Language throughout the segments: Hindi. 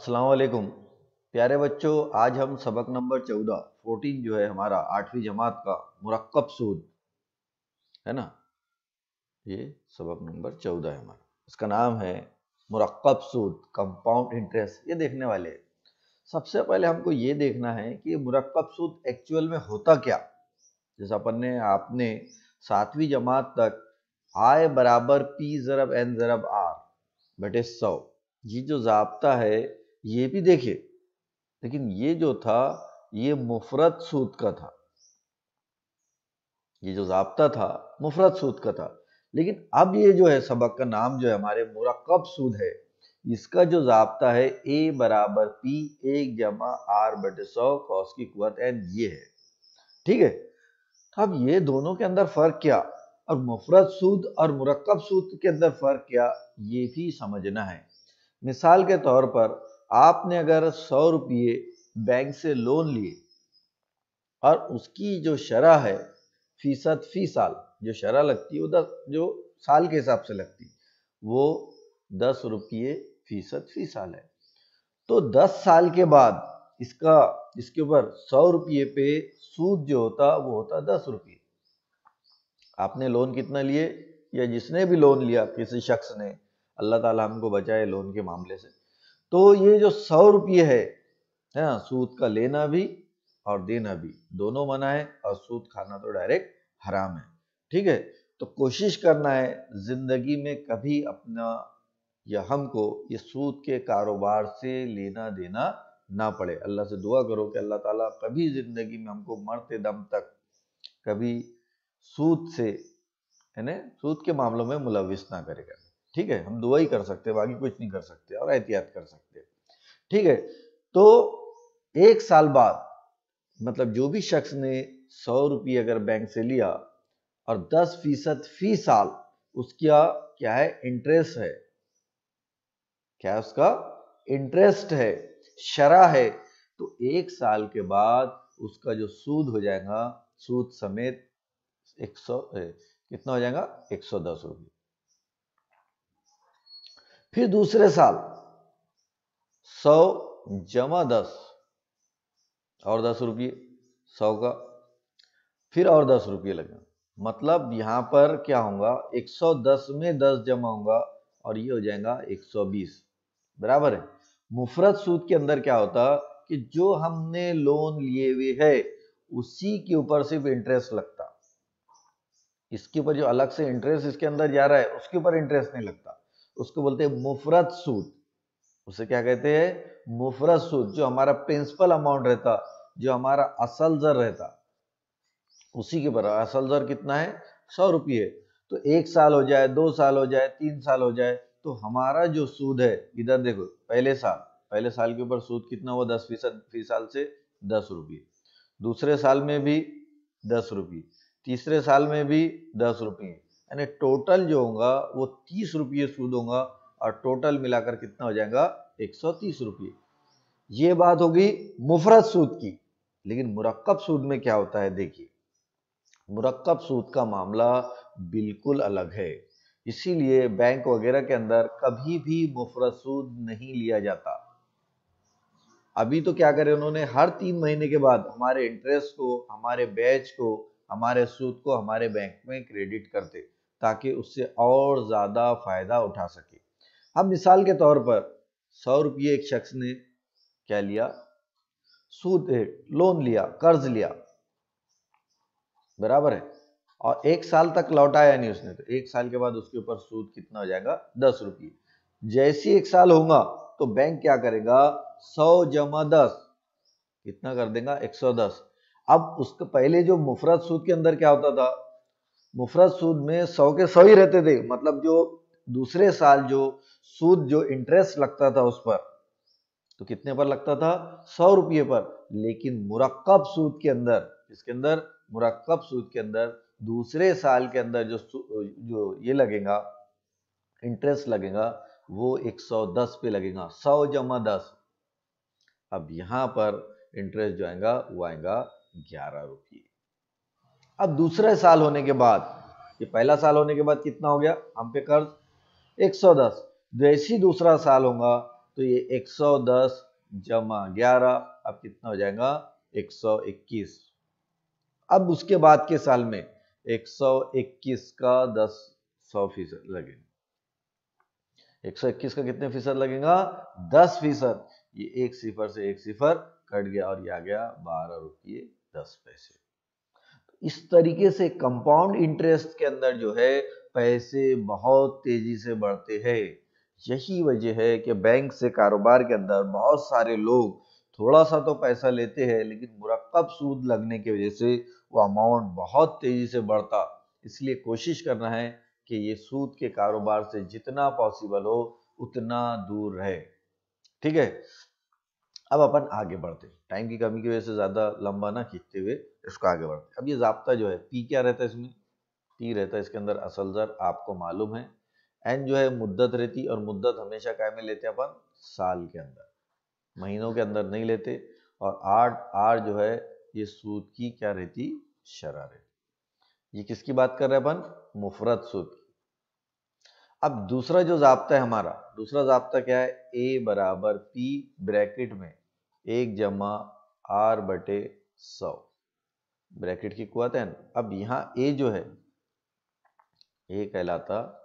अस्सलाम वालेकुम प्यारे बच्चों। आज हम सबक नंबर 14 जो है हमारा 8वीं जमात का मुरक्कब सूद है ना। ये सबक नंबर 14 है हमारा। इसका नाम है मुरक्कब सूद, कंपाउंड इंटरेस्ट। ये देखने वाले हैं। सबसे पहले हमको ये देखना है कि ये मुरक्कब सूद एक्चुअल में होता क्या। जैसे आपने 7वीं जमात तक I बराबर P ज़रब N ज़रब R बटे 100 ये जो ज़ाब्ता है ये भी देखे, लेकिन ये जो था ये मुफरद सूद का था। ये जो ज़ाब्ता था मुफरद सूद का था, लेकिन अब ये जो है सबक का नाम जो है हमारे मुरक्कब सूद है। इसका जो ज़ाब्ता है A बराबर P 1 जमा R बटे 100 कॉस की कुव्वत N ये है। ठीक है, अब ये दोनों के अंदर फर्क क्या और मुफरद सूद और मुरक्कब सूद के अंदर फर्क क्या, ये भी समझना है। मिसाल के तौर पर आपने अगर 100 रुपये बैंक से लोन लिए और उसकी जो शरह है फीसद फी साल, जो शरह लगती है वो जो साल के हिसाब से लगती वो 10 रुपये फीसद फी साल है। तो 10 साल के बाद इसके ऊपर 100 रुपये पे सूद जो होता वो होता 10 रुपये। आपने लोन कितना लिए, या जिसने भी लोन लिया किसी शख्स ने, अल्लाह ताला हमको बचाए लोन के मामले से, तो ये जो 100 रुपये है ना, सूद का लेना भी और देना भी दोनों मना है, और सूद खाना तो डायरेक्ट हराम है। ठीक है, तो कोशिश करना है जिंदगी में कभी अपना या हमको ये सूद के कारोबार से लेना देना ना पड़े। अल्लाह से दुआ करो कि अल्लाह ताला कभी जिंदगी में हमको मरते दम तक कभी सूद से सूद के मामलों में मुलविस ना करेगा। ठीक है, हम दुआ ही कर सकते हैं, बाकी कुछ नहीं कर सकते, और एहतियात कर सकते हैं। ठीक है, तो 1 साल बाद मतलब जो भी शख्स ने 100 रुपये अगर बैंक से लिया और 10% फी साल उसका क्या है, इंटरेस्ट है, क्या उसका इंटरेस्ट है, शरह है, तो 1 साल के बाद उसका जो सूद हो जाएगा, सूद समेत 100 कितना हो जाएगा, 110 रुपये। फिर दूसरे साल 100 जमा 10 और 10 रुपये 100 का, फिर और 10 रुपये लगेगा। मतलब यहाँ पर क्या होगा, 110 में 10 जमा होगा और ये हो जाएगा 120, बराबर है। मुफरद सूद के अंदर क्या होता कि जो हमने लोन लिए हुए है उसी के ऊपर सिर्फ इंटरेस्ट लगता, इसके ऊपर जो अलग से इंटरेस्ट इसके अंदर जा रहा है उसके ऊपर इंटरेस्ट नहीं लगता। उसको बोलते हैं मुफरद सूद। उसे क्या कहते हैं, मुफरद सूद। जो हमारा प्रिंसिपल अमाउंट रहता, जो हमारा असल जर रहता, उसी के ऊपर। असल दर कितना है, 100 रुपये। तो 1 साल हो जाए, 2 साल हो जाए, 3 साल हो जाए, तो हमारा जो सूद है, इधर देखो, पहले साल के ऊपर सूद कितना हुआ, 10% फी साल से 10 रुपये। दूसरे साल में भी 10 रुपये, तीसरे साल में भी 10 रुपये, यानी टोटल जो होगा वो 30 रुपये सूद होगा, और टोटल मिलाकर कितना हो जाएगा, 130 रुपये। ये बात होगी मुफरद सूद की। लेकिन मुरक्कब सूद में क्या होता है, देखिए, मुरक्कब सूद का मामला बिल्कुल अलग है। इसीलिए बैंक वगैरह के अंदर कभी भी मुफरद सूद नहीं लिया जाता। अभी तो क्या करें उन्होंने, हर 3 महीने के बाद हमारे इंटरेस्ट को, हमारे बैच को, हमारे सूद को हमारे बैंक में क्रेडिट करते, ताकि उससे और ज्यादा फायदा उठा सके। अब मिसाल के तौर पर 100 रुपये एक शख्स ने क्या लिया, सूद लोन लिया, कर्ज लिया, बराबर है, और 1 साल तक लौटाया नहीं उसने, तो 1 साल के बाद उसके ऊपर सूद कितना हो जाएगा, 10 रुपये। जैसे 1 साल होगा तो बैंक क्या करेगा, 100 जमा 10 कितना कर देगा, 110। अब उसके पहले जो मुफरद सूद के अंदर क्या होता था, मुफरद सूद में 100 के 100 ही रहते थे। मतलब जो दूसरे साल जो सूद, जो इंटरेस्ट लगता था उस पर, तो कितने पर लगता था, 100 रुपये पर। लेकिन मुरक्कब सूद के अंदर, इसके अंदर मुरक्कब सूद के अंदर दूसरे साल के अंदर जो ये लगेगा, इंटरेस्ट लगेगा, वो 110 पे लगेगा, 100 जमा 10। अब यहां पर इंटरेस्ट जो आएगा वो आएगा 11 रुपये। अब दूसरे साल होने के बाद, ये पहला साल होने के बाद कितना हो गया हम पे कर्ज, 110। जैसे ही दूसरा साल होगा तो ये 110 जमा 11, अब कितना हो जाएगा 121। अब उसके बाद के साल में 121 का 100% लगेगा। 121 का कितने फीसद लगेगा 10%। ये एक सिफर से एक सिफर कट गया और ये आ गया 12 रुपये 10 पैसे। इस तरीके से कंपाउंड इंटरेस्ट के अंदर जो है पैसे बहुत तेजी से बढ़ते हैं। यही वजह है कि बैंक से कारोबार के अंदर बहुत सारे लोग थोड़ा सा तो पैसा लेते हैं, लेकिन मुरक्कब सूद लगने की वजह से वो अमाउंट बहुत तेजी से बढ़ता। इसलिए कोशिश करना है कि ये सूद के कारोबार से जितना पॉसिबल हो उतना दूर रहे। ठीक है, अब अपन आगे बढ़ते, टाइम की कमी की वजह से ज्यादा लंबा ना खींचते हुए इसको आगे बढ़ते। अब ये जाब्ता जो है पी क्या रहता है, इसमें टी रहता है, इसके अंदर असल दर आपको मालूम है। एन जो है मुद्दत रहती, और मुद्दत हमेशा क्या में लेते हैं अपन, साल के अंदर, महीनों के अंदर नहीं लेते। और आर जो है ये सूद की क्या रहती, शरह रहती। ये किसकी बात कर रहे हैं अपन, मुफरत सूद की। अब दूसरा जो जाब्ता है हमारा, दूसरा जाब्ता क्या है, ए बराबर पी ब्रैकेट में 1 जमा आर बटे 100, ब्रैकेट की कुवत है। अब यहाँ ए जो है, ए कहलाता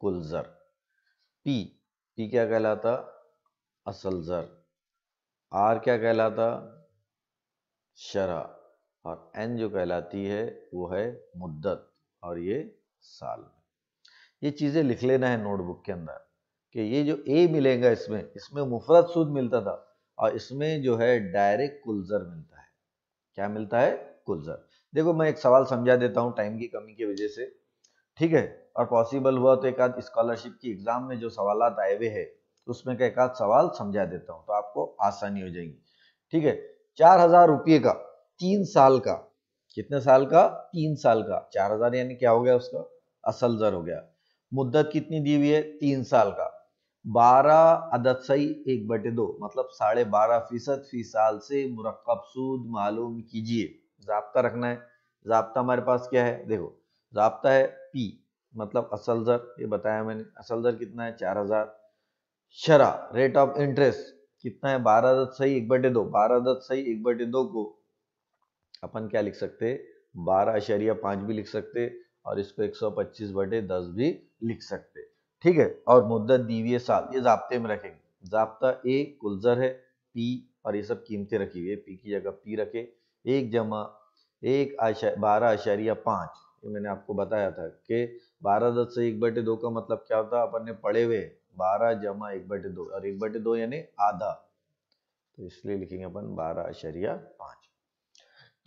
कुल जर, पी क्या कहलाता, असल जर, आर क्या कहलाता, शरह, और एन जो कहलाती है वो है मुद्दत, और ये साल में। ये चीजें लिख लेना है नोटबुक के अंदर कि ये जो ए मिलेगा इसमें मुफरत सूद मिलता था, और इसमें जो है डायरेक्ट कुलजर मिलता है। क्या मिलता है, कुलजर। देखो मैं एक सवाल समझा देता हूँ टाइम की कमी की वजह से, ठीक है, और पॉसिबल हुआ तो एक आध स्कॉलरशिप की एग्जाम में जो सवाल आए हुए हैं उसमें का एक आध सवाल समझा देता हूँ तो आपको आसानी हो जाएगी। ठीक है, 4,000 रुपये का 3 साल का, कितने साल का, 3 साल का, 4,000 यानी क्या हो गया उसका असल दर हो गया। मुद्दत कितनी दी हुई है, 3 साल का, 12 अदद सही 1/2 मतलब 12.5% फी साल से मुरक्कब सूद मालूम कीजिए। जाब्ता रखना है, जाब्ता हमारे पास क्या है, देखो जाब्ता है पी मतलब असल दर, ये बताया मैंने, असल दर कितना है 4,000। शरह रेट ऑफ इंटरेस्ट कितना है, 12 सही 1/2, 12 सही 1/2 को अपन क्या लिख सकते, 12.5 भी लिख सकते, और इसको 125/10 भी लिख सकते। ठीक है, और मुद्दत दी हुई है साल, ये जाब्ते में रखेंगे। जाब्ता ए कुलजर है, पी और ये सब कीमतें रखी हुई है, पी की जगह पी रखे, 1 जमा 12.5, ये मैंने आपको बताया था कि 12 से 1/2 का मतलब क्या होता है, अपन ने पढ़े हुए 12 जमा 1/2, और 1/2 यानी आधा, तो इसलिए लिखेंगे अपन 12.5।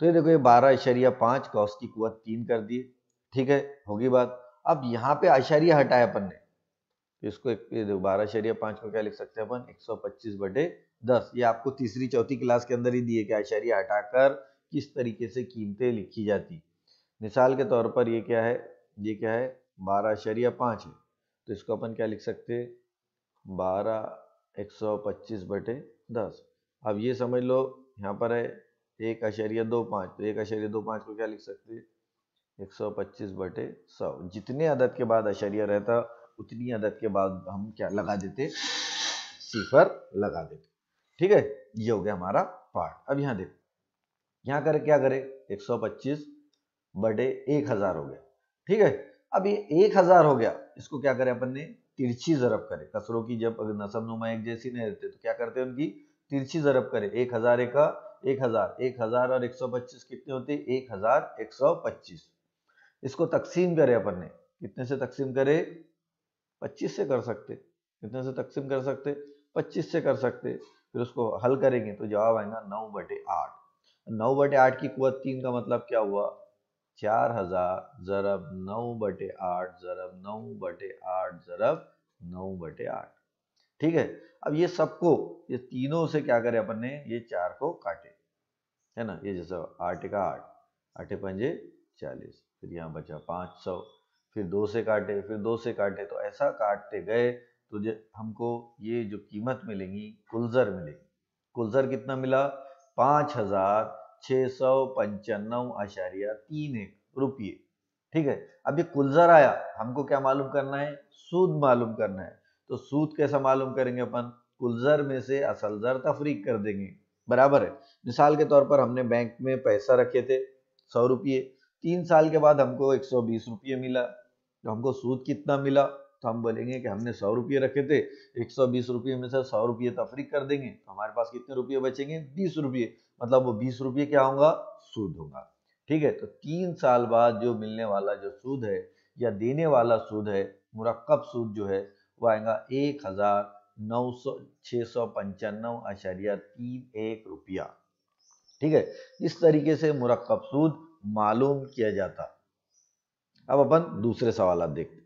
तो ये देखो ये 12.5 का उसकी कुवत 3 कर दिए। ठीक है, होगी बात। अब यहाँ पे आशारिया हटाया अपन ने, तो इसको ये देखो 12.5 को क्या लिख सकते हैं अपन, 125/10। ये आपको तीसरी चौथी क्लास के अंदर ही दिए कि आशारिया हटाकर किस तरीके से कीमतें लिखी जाती। मिसाल के तौर पर ये क्या है, ये क्या है 12.5 है, तो इसको अपन क्या लिख सकते हैं, 125/10। अब ये समझ लो यहाँ पर है 1.25, तो 1.25 को क्या लिख सकते हैं, 125/100। जितने अदद के बाद अशरिया रहता उतनी अदद के बाद हम क्या लगा देते, सिफर लगा देते। ठीक है, ये हो गया हमारा पार्ट। अब यहाँ देखो, यहाँ करे क्या करे, 125/1000 हो गया। ठीक है, अब ये 1000 हो गया, इसको क्या करे अपन ने, तिरछी जरब करे। कसरों की जब अगर नसब नुमा एक जैसी नहीं रहते तो क्या करते हैं, उनकी तिरछी जरब करे। 1000 का 1000, 1000 और 125 कितने होते, 1125। इसको तकसीम करे अपन ने, कितने से तकसीम करे, 25 से कर सकते। कितने से तकसीम कर सकते, 25 से कर सकते। फिर उसको हल करेंगे तो जवाब आएगा 9/8। 9/8 की कुवत 3 का मतलब क्या हुआ, 4000 ज़रब 9/8 ज़रब 9/8 ज़रब 9/8। ठीक है, अब ये सबको, ये तीनों से क्या करें अपन ने, ये 4 को काटे, है ना, ये जैसा 8 का 8, 8 पंजे 40, फिर यहाँ बचा 500, फिर 2 से काटे, फिर 2 से काटे, तो ऐसा काटते गए तो हमको ये जो कीमत मिलेंगी कुलजर मिलेगी। कुलजर कितना मिला, 5,695.31 रुपये। ठीक है, अब ये कुलजर आया, हमको क्या मालूम करना है, सूद मालूम करना है। तो सूद कैसा मालूम करेंगे अपन, कुल ज़र में से असल ज़र तफरीक कर देंगे, बराबर है। मिसाल के तौर पर हमने बैंक में पैसा रखे थे 100 रुपये, 3 साल के बाद हमको 120 रुपये मिला, तो हमको सूद कितना मिला, तो हम बोलेंगे कि हमने 100 रुपये रखे थे, 120 रुपये में से 100 रुपये तफरीक कर देंगे तो हमारे पास कितने रुपये बचेंगे, 20 रुपये। मतलब वो 20 रुपये क्या होगा, सूद होगा। ठीक है, तो 3 साल बाद जो मिलने वाला जो सूद है या देने वाला सूद है, मुरक्कब सूद जो है वो आएगा 1,695.31 रुपया। ठीक है, इस तरीके से मुरक्कब सूद मालूम किया जाता। अब अपन दूसरे सवाल देखते हैं।